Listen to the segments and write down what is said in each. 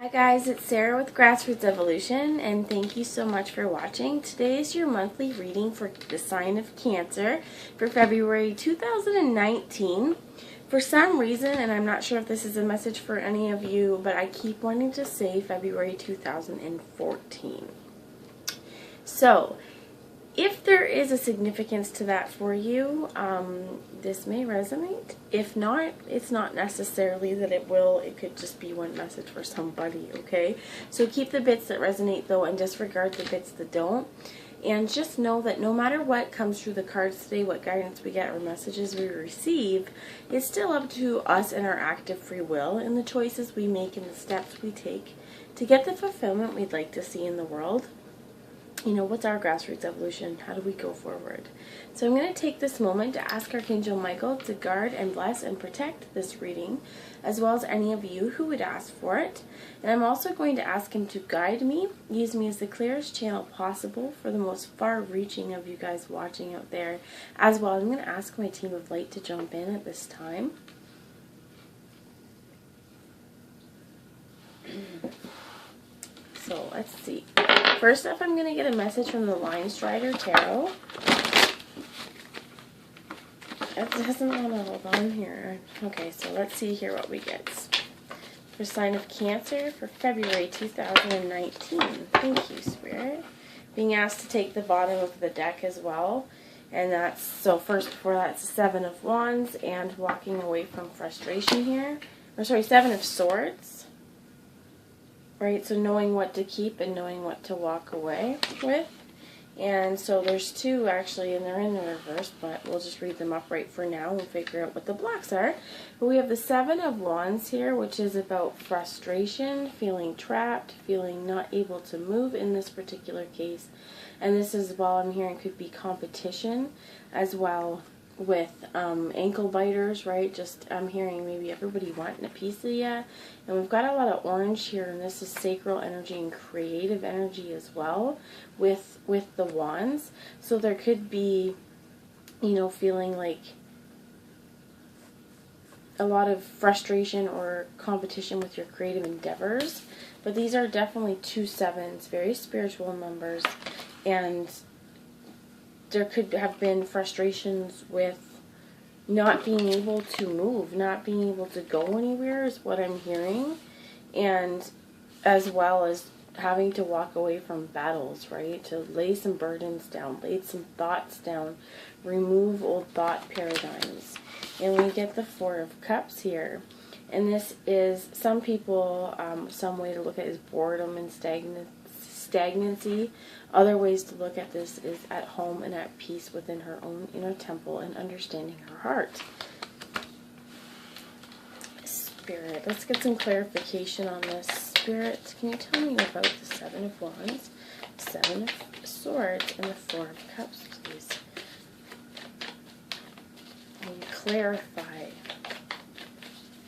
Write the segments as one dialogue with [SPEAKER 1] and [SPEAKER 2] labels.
[SPEAKER 1] Hi guys, it's Sarah with Grassroots Evolution, and thank you so much for watching. Today is your monthly reading for the sign of Cancer for February 2019. For some reason, and I'm not sure if this is a message for any of you, but I keep wanting to say February 2014. So, if there is a significance to that for you, this may resonate. If not, it's not necessarily that it will. It could just be one message for somebody, okay? So keep the bits that resonate, though, and disregard the bits that don't. And just know that no matter what comes through the cards today, what guidance we get or messages we receive, it's still up to us and our active free will and the choices we make and the steps we take to get the fulfillment we'd like to see in the world. You know, what's our grassroots evolution? How do we go forward? So I'm going to take this moment to ask Archangel Michael to guard and bless and protect this reading, as well as any of you who would ask for it. And I'm also going to ask him to guide me, use me as the clearest channel possible for the most far-reaching of you guys watching out there. As well, I'm going to ask my team of light to jump in at this time. So let's see. First up, I'm going to get a message from the Line Strider Tarot. It doesn't want to hold on here. Okay, so let's see here what we get. For sign of Cancer for February 2019. Thank you, Spirit. Being asked to take the bottom of the deck as well. And that's, so first before that's Seven of Wands and walking away from frustration here. Or sorry, Seven of Swords. Right, so knowing what to keep and knowing what to walk away with. And so there's two actually, and they're in the reverse, but we'll just read them upright for now and figure out what the blocks are. But we have the Seven of Wands here, which is about frustration, feeling trapped, feeling not able to move in this particular case. And this is, well, I'm hearing could be competition as well with ankle biters, right? Just I'm hearing maybe everybody wanting a piece of you. And we've got a lot of orange here, and this is sacral energy and creative energy as well with the wands. So there could be, you know, feeling like a lot of frustration or competition with your creative endeavors. But these are definitely two sevens, very spiritual numbers, and there could have been frustrations with not being able to move, not being able to go anywhere is what I'm hearing. And as well as having to walk away from battles, right? To lay some burdens down, lay some thoughts down, remove old thought paradigms. And we get the Four of Cups here. And this is, some people, some way to look at it is boredom and stagnancy. Other ways to look at this is at home and at peace within her own inner temple and understanding her heart. Spirit, let's get some clarification on this. Spirit, can you tell me about the Seven of Wands, Seven of Swords, and the Four of Cups, please? Can you clarify,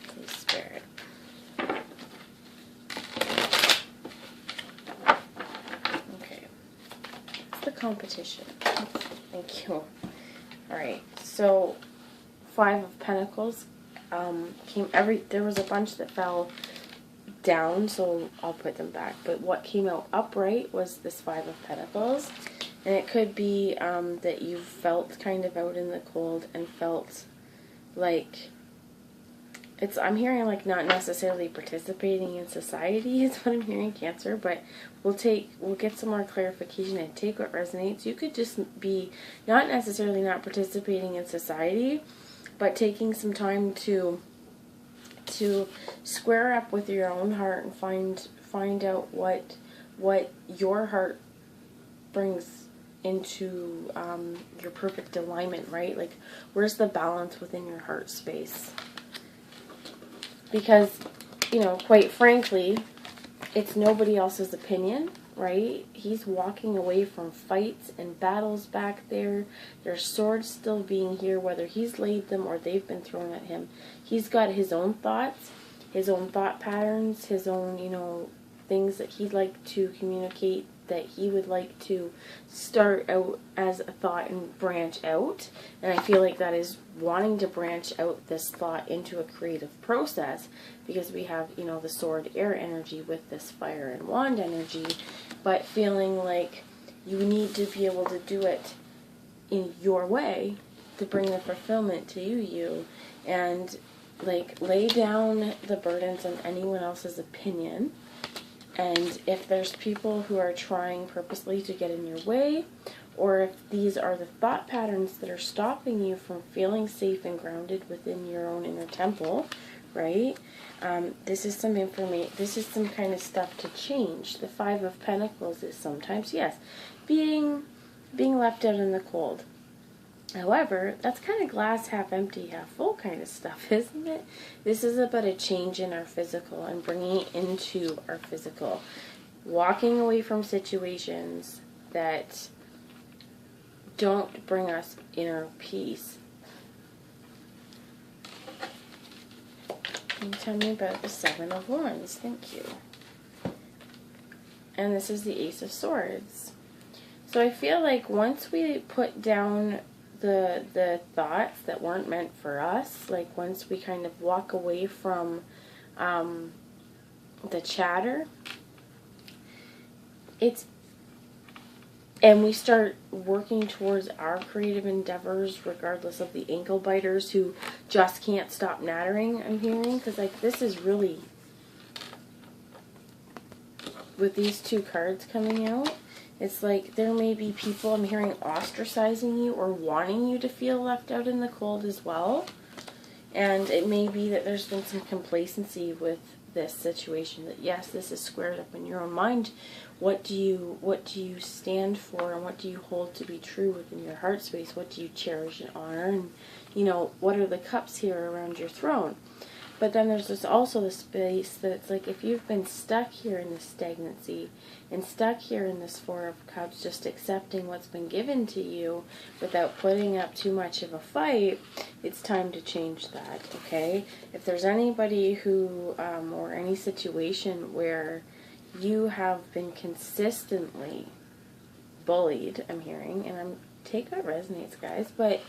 [SPEAKER 1] please, Spirit? Competition. Thank you. Alright, so Five of Pentacles there was a bunch that fell down, so I'll put them back. But what came out upright was this Five of Pentacles. And it could be that you felt kind of out in the cold and felt like I'm hearing like not necessarily participating in society is what I'm hearing, Cancer, but we'll get some more clarification and take what resonates. You could just be not necessarily not participating in society, but taking some time to square up with your own heart and find out what your heart brings into your perfect alignment, right? Like, where's the balance within your heart space? Because, you know, quite frankly, it's nobody else's opinion, right? He's walking away from fights and battles back there. There's swords still being here, whether he's laid them or they've been thrown at him. He's got his own thoughts, his own thought patterns, his own, you know, things that he'd like to communicate, that he would like to start out as a thought and branch out. And I feel like that is wanting to branch out this thought into a creative process, because we have, you know, the sword air energy with this fire and wand energy, but feeling like you need to be able to do it in your way to bring the fulfillment to you, and like lay down the burdens on anyone else's opinion. And if there's people who are trying purposely to get in your way, or if these are the thought patterns that are stopping you from feeling safe and grounded within your own inner temple, right? This is some information, this is some kind of stuff to change. The Five of Pentacles is sometimes, yes, being left out in the cold. However, that's kind of glass half empty, half full kind of stuff, isn't it? This is about a change in our physical and bringing it into our physical. Walking away from situations that don't bring us inner peace. Can you tell me about the Seven of Wands? Thank you. And this is the Ace of Swords. So I feel like once we put down the thoughts that weren't meant for us, like once we kind of walk away from the chatter, and we start working towards our creative endeavors, regardless of the ankle biters who just can't stop nattering, I'm hearing, because like this is really, with these two cards coming out, it's like there may be people, I'm hearing, ostracizing you or wanting you to feel left out in the cold as well. And it may be that there's been some complacency with this situation, that yes, this is squared up in your own mind. What do you stand for, and what do you hold to be true within your heart space? What do you cherish and honor? And, you know, what are the cups here around your throne? But then there's also the space that it's like, if you've been stuck here in this stagnancy and stuck here in this Four of Cups, just accepting what's been given to you without putting up too much of a fight, it's time to change that, okay? If there's anybody who, or any situation where you have been consistently bullied, I'm hearing, and take what resonates, guys, but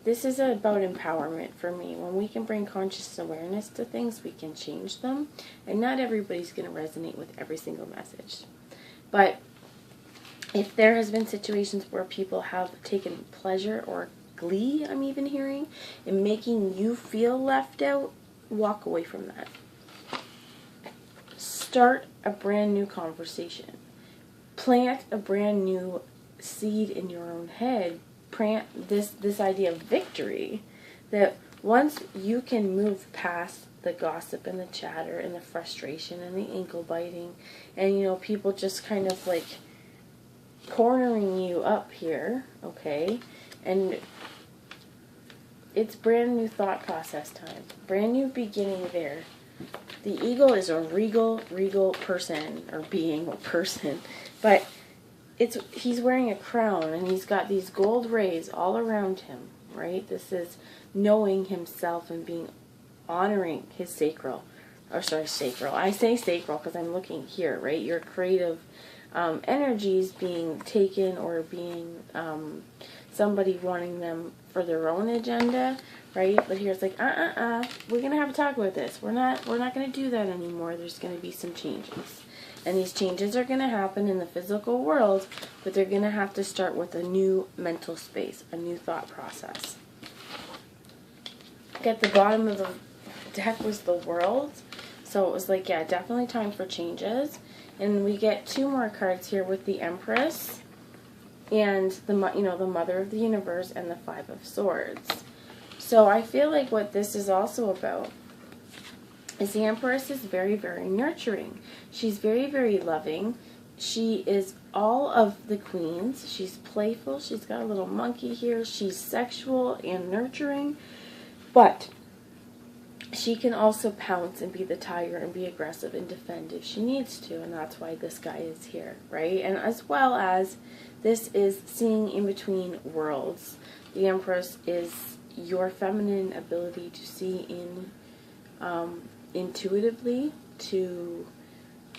[SPEAKER 1] this is about empowerment for me. When we can bring conscious awareness to things, we can change them. And not everybody's going to resonate with every single message. But if there has been situations where people have taken pleasure or glee, I'm even hearing, in making you feel left out, walk away from that. Start a brand new conversation. Plant a brand new seed in your own head. This idea of victory, that once you can move past the gossip and the chatter and the frustration and the ankle biting and, you know, people just kind of like cornering you up here, okay, and it's brand new thought process time, brand new beginning there. The eagle is a regal person or being or person, but he's wearing a crown, and he's got these gold rays all around him, right? This is knowing himself and honoring his sacral. I say sacral because I'm looking here, right? Your creative energies being taken, or being somebody wanting them for their own agenda, right? But here it's like, we're going to have a talk about this. We're not going to do that anymore. There's going to be some changes. And these changes are going to happen in the physical world, but they're going to have to start with a new mental space, a new thought process. At the bottom of the deck was the World. So it was like, yeah, definitely time for changes. And we get two more cards here with the Empress and the Mother of the Universe and the Five of Swords. So I feel like what this is also about is the Empress is very, very nurturing. She's very, very loving. She is all of the queens. She's playful. She's got a little monkey here. She's sexual and nurturing. But she can also pounce and be the tiger and be aggressive and defend if she needs to. And that's why this guy is here, right? And as well as this is seeing in between worlds. The Empress is your feminine ability to see in intuitively, to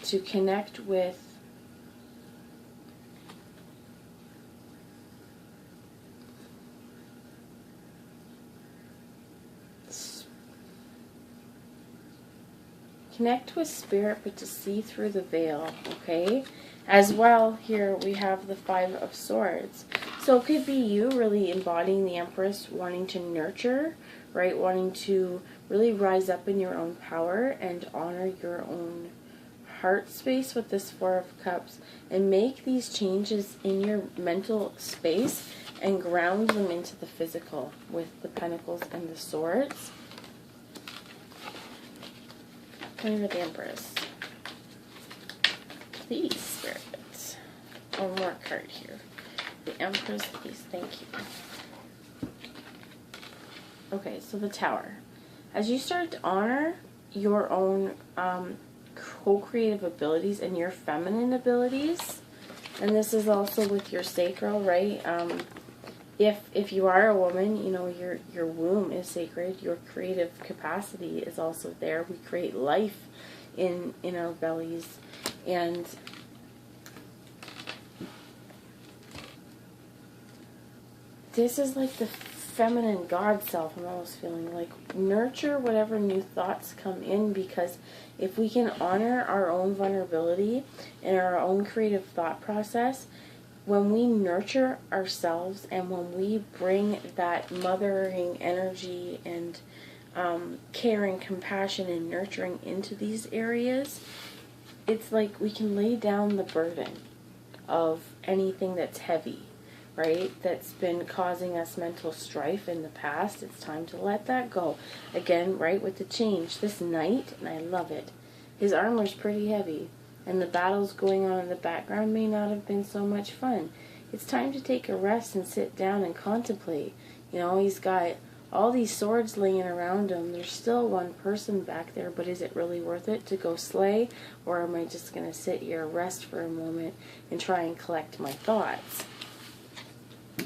[SPEAKER 1] to connect with spirit, but to see through the veil, okay? As well, here we have the Five of Swords. So it could be you really embodying the Empress, wanting to nurture, right? Wanting to really rise up in your own power and honor your own heart space with this Four of Cups, and make these changes in your mental space and ground them into the physical with the Pentacles and the Swords. Queen of the Empress. Please, Spirit. One more card here. The Empress, please. Thank you. Okay, so the Tower. As you start to honor your own co-creative abilities and your feminine abilities, and this is also with your sacral, right? If you are a woman, you know, your womb is sacred. Your creative capacity is also there. We create life in our bellies, and this is like the feminine God self. I'm almost feeling like nurture whatever new thoughts come in, because if we can honor our own vulnerability and our own creative thought process, when we nurture ourselves and when we bring that mothering energy and caring, compassion, and nurturing into these areas, it's like we can lay down the burden of anything that's heavy, right? That's been causing us mental strife in the past. It's time to let that go. Again, right, with the change. This knight, and I love it, his armor's pretty heavy, and the battles going on in the background may not have been so much fun. It's time to take a rest and sit down and contemplate. You know, he's got all these swords laying around him. There's still one person back there, but is it really worth it to go slay? Or am I just going to sit here, rest for a moment, and try and collect my thoughts?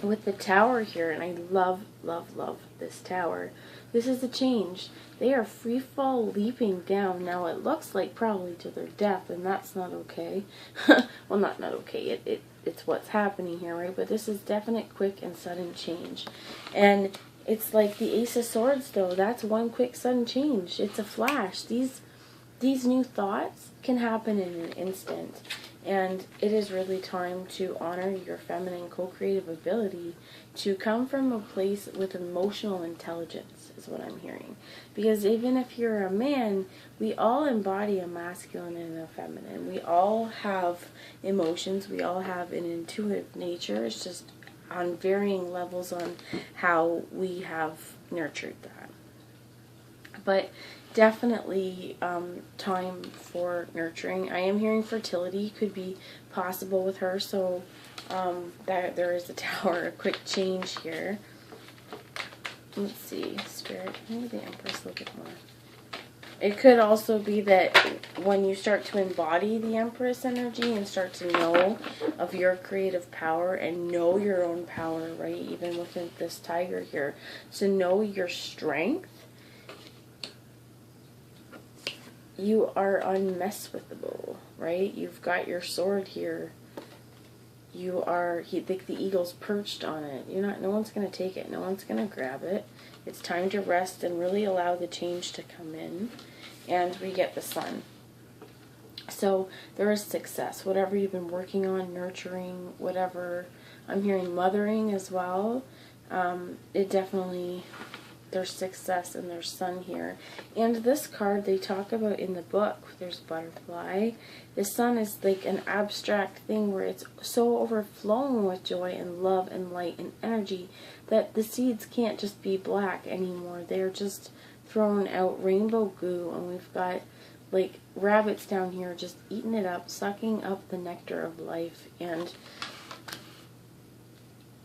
[SPEAKER 1] With the Tower here, and I love, love, love this Tower, this is the change. They are free fall leaping down. Now it looks like probably to their death, and that's not okay. Well, not okay. It's what's happening here, right? But this is definite, quick, and sudden change. And it's like the Ace of Swords, though. That's one quick, sudden change. It's a flash. These new thoughts can happen in an instant. And it is really time to honor your feminine co-creative ability to come from a place with emotional intelligence, is what I'm hearing. Because even if you're a man, we all embody a masculine and a feminine. We all have emotions. We all have an intuitive nature. It's just on varying levels on how we have nurtured that. But definitely time for nurturing. I am hearing fertility could be possible with her, so there is a Tower, a quick change here. Let's see, Spirit, maybe the Empress a little bit more. It could also be that when you start to embody the Empress energy and start to know of your creative power and know your own power, right, even within this tiger here, so know your strength, you are unmessable, right? You've got your sword here. You are, the eagle's perched on it. No one's going to take it. No one's going to grab it. It's time to rest and really allow the change to come in. And we get the Sun. So there is success. Whatever you've been working on, nurturing, whatever. I'm hearing mothering as well. It definitely, there's success and there's Sun here. And this card they talk about in the book, there's butterfly. The Sun is like an abstract thing where it's so overflowing with joy and love and light and energy that the seeds can't just be black anymore. They're just throwing out rainbow goo, and we've got like rabbits down here just eating it up, sucking up the nectar of life, and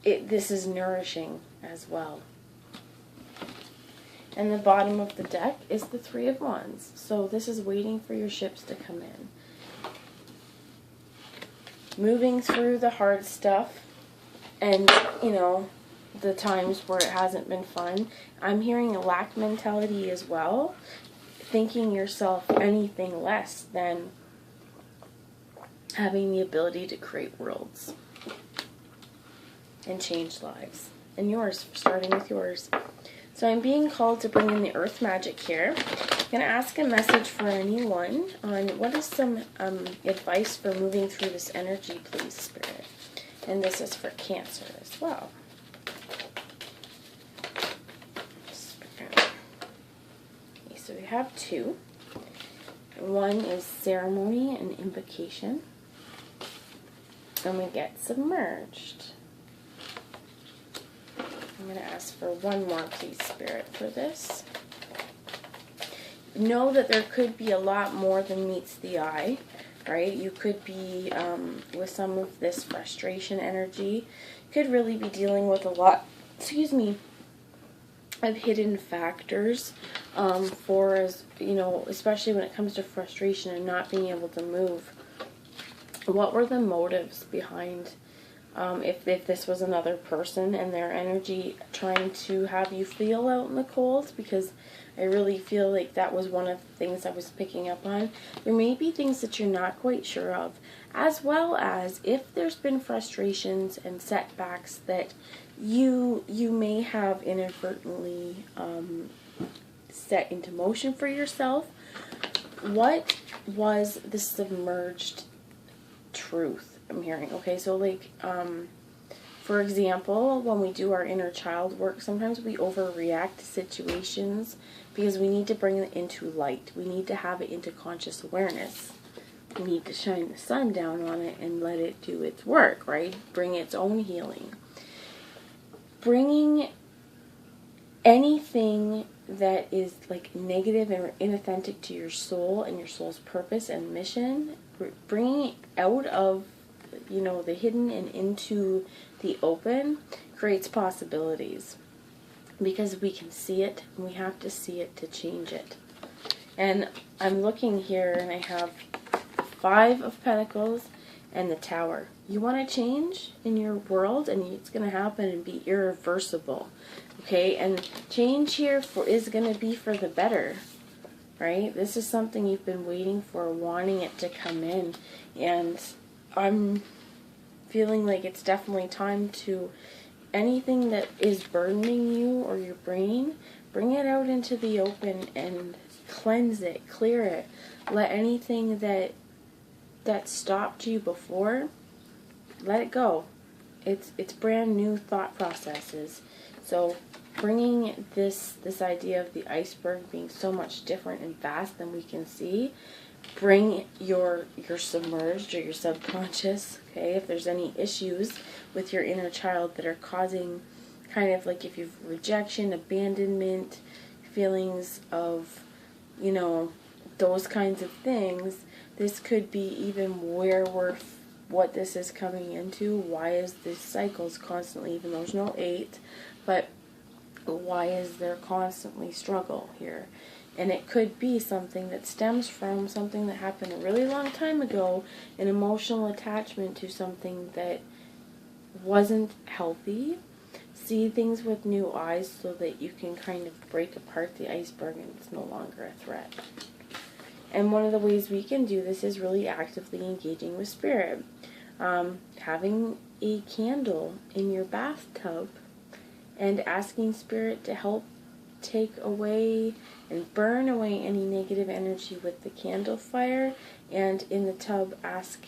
[SPEAKER 1] this is nourishing as well. And the bottom of the deck is the Three of Wands. So this is waiting for your ships to come in. Moving through the hard stuff and, the times where it hasn't been fun. I'm hearing a lack mentality as well. Thinking yourself anything less than having the ability to create worlds and change lives. And yours, starting with yours. So I'm being called to bring in the earth magic here. I'm going to ask a message for anyone on what is some advice for moving through this energy, please, Spirit. And this is for Cancer as well. Spirit. Okay, so we have two. One is ceremony and invocation. And we get submerged. I'm going to ask for one more, please, Spirit, for this. Know that there could be a lot more than meets the eye, right? You could be, with some of this frustration energy, could really be dealing with a lot, of hidden factors, especially when it comes to frustration and not being able to move. What were the motives behind, if this was another person and their energy trying to have you feel out in the cold? Because I really feel like that was one of the things I was picking up on. There may be things that you're not quite sure of, as well as if there's been frustrations and setbacks that you may have inadvertently set into motion for yourself. What was the submerged truth I'm hearing? Okay, so like, for example, when we do our inner child work, sometimes we overreact to situations because we need to bring it into light. We need to have it into conscious awareness. We need to shine the sun down on it and let it do its work, right? Bring its own healing. Bringing anything that is like negative or inauthentic to your soul and your soul's purpose and mission, bringing it out of, the hidden and into the open creates possibilities, because we can see it and we have to see it to change it. And I'm looking here and I have 5 of Pentacles and the Tower. You want to change in your world, and it's going to happen and be irreversible. Okay, and change here is going to be for the better, right? This is something you've been waiting for, wanting it to come in, and I'm feeling like it's definitely time to, anything that is burdening you or your brain, bring it out into the open and cleanse it, clear it. Let anything that stopped you before, let it go. It's brand new thought processes. So bringing this idea of the iceberg being so much different and vast than we can see, bring your submerged or your subconscious, okay, if there's any issues with your inner child that are causing kind of like, if you've rejection, abandonment, feelings of, those kinds of things, this could be even what this is coming into. Why is this cycles constantly, even though there's no 8, but why is there constantly struggle here? And it could be something that stems from something that happened a really long time ago, an emotional attachment to something that wasn't healthy. See things with new eyes so that you can kind of break apart the iceberg and it's no longer a threat. And one of the ways we can do this is really actively engaging with Spirit. Having a candle in your bathtub and asking Spirit to help take away and burn away any negative energy with the candle fire, and in the tub ask,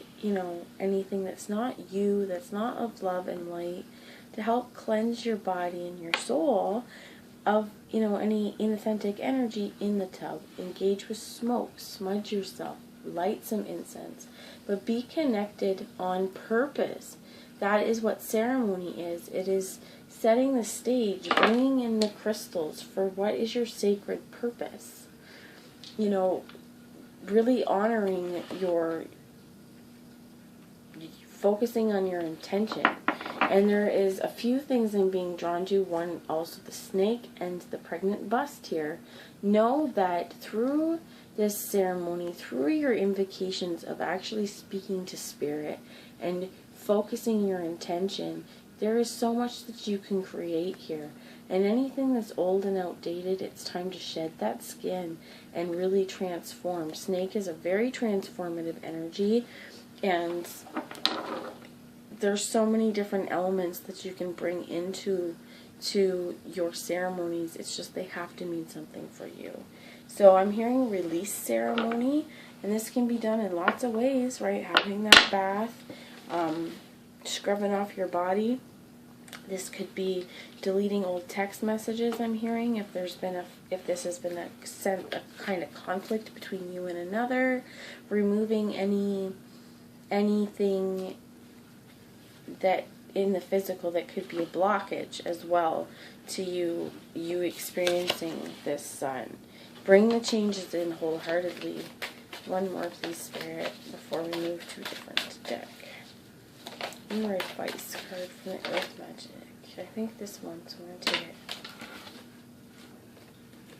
[SPEAKER 1] anything that's not you, that's not of love and light, to help cleanse your body and your soul of, any inauthentic energy in the tub. Engage with smoke, smudge yourself, light some incense, but be connected on purpose. That is what ceremony is. It is setting the stage, bringing in the crystals for what is your sacred purpose. Really honoring focusing on your intention. And there is a few things I'm being drawn to. One, also the snake and the pregnant bust here. Know that through this ceremony, through your invocations of actually speaking to Spirit and focusing your intention, there is so much that you can create here. And anything that's old and outdated, it's time to shed that skin and really transform. Snake is a very transformative energy. And there's so many different elements that you can bring into your ceremonies. It's just they have to mean something for you. So I'm hearing release ceremony, and this can be done in lots of ways, right? Having that bath, scrubbing off your body. This could be deleting old text messages, I'm hearing, if this has been a kind of conflict between you and another, removing anything that in the physical that could be a blockage as well to you experiencing this sun. Bring the changes in wholeheartedly. One more, please, Spirit, before we move to a different deck. More advice card from the Earth Magic. I think this one, so I'm going to take it.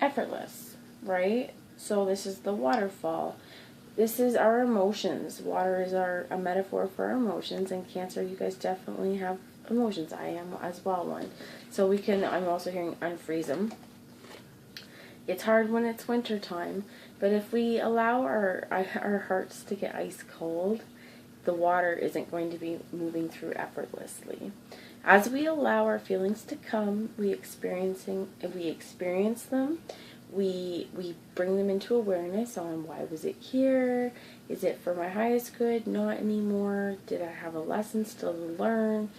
[SPEAKER 1] Effortless, right? So this is the waterfall. This is our emotions. Water is a metaphor for our emotions, and Cancer, you guys definitely have emotions. I am as well one. So I'm also hearing unfreeze them. It's hard when it's winter time, but if we allow our hearts to get ice cold, the water isn't going to be moving through effortlessly. As we allow our feelings to come, we experience them, we bring them into awareness on why was it here? Is it for my highest good? Not anymore. Did I have a lesson still to learn?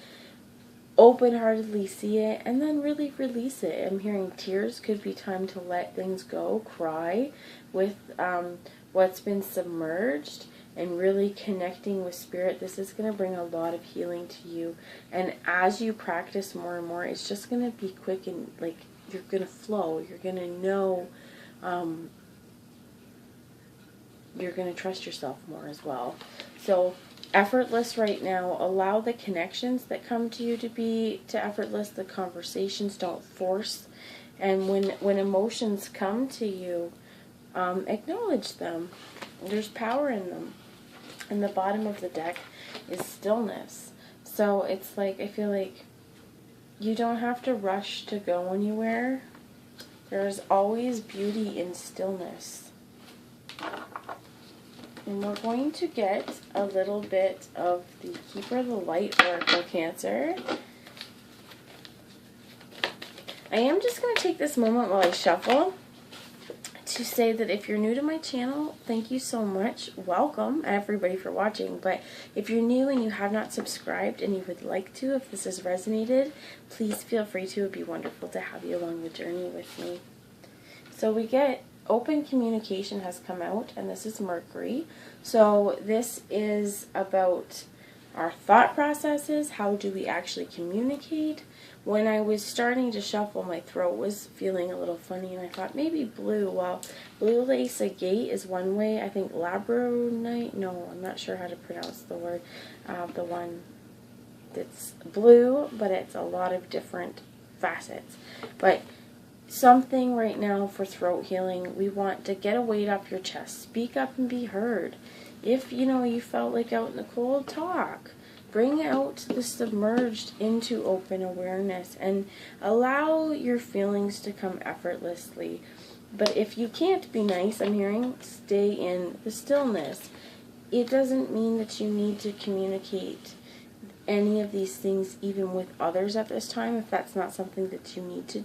[SPEAKER 1] Open-heartedly see it, and then really release it. I'm hearing tears could be time to let things go, cry with what's been submerged, and really connecting with Spirit. This is going to bring a lot of healing to you, and as you practice more and more, it's just going to be quick, and like you're going to flow. You're going to know, you're going to trust yourself more as well. So effortless right now. Allow the connections that come to you to be effortless. The conversations, don't force. And when emotions come to you, acknowledge them. There's power in them. And the bottom of the deck is stillness. So it's like, I feel like you don't have to rush to go anywhere. There's always beauty in stillness. And we're going to get a little bit of the Keeper of the Light Oracle, Cancer. I am just going to take this moment while I shuffle to say that if you're new to my channel, thank you so much. Welcome, everybody, for watching. But if you're new and you have not subscribed and you would like to, if this has resonated, please feel free to. It would be wonderful to have you along the journey with me. So we get open communication has come out, and this is Mercury. So this is about our thought processes. How do we actually communicate? When I was starting to shuffle, my throat was feeling a little funny, and I thought maybe blue. Well, blue lace agate is one way. I think labradorite, no, I'm not sure how to pronounce the word. The one that's blue, but it's a lot of different facets. But something right now for throat healing, we want to get a weight off your chest. Speak up and be heard. If, you felt like out in the cold, talk. Bring out the submerged into open awareness and allow your feelings to come effortlessly. But if you can't be nice, I'm hearing, stay in the stillness. It doesn't mean that you need to communicate any of these things even with others at this time if that's not something that you need to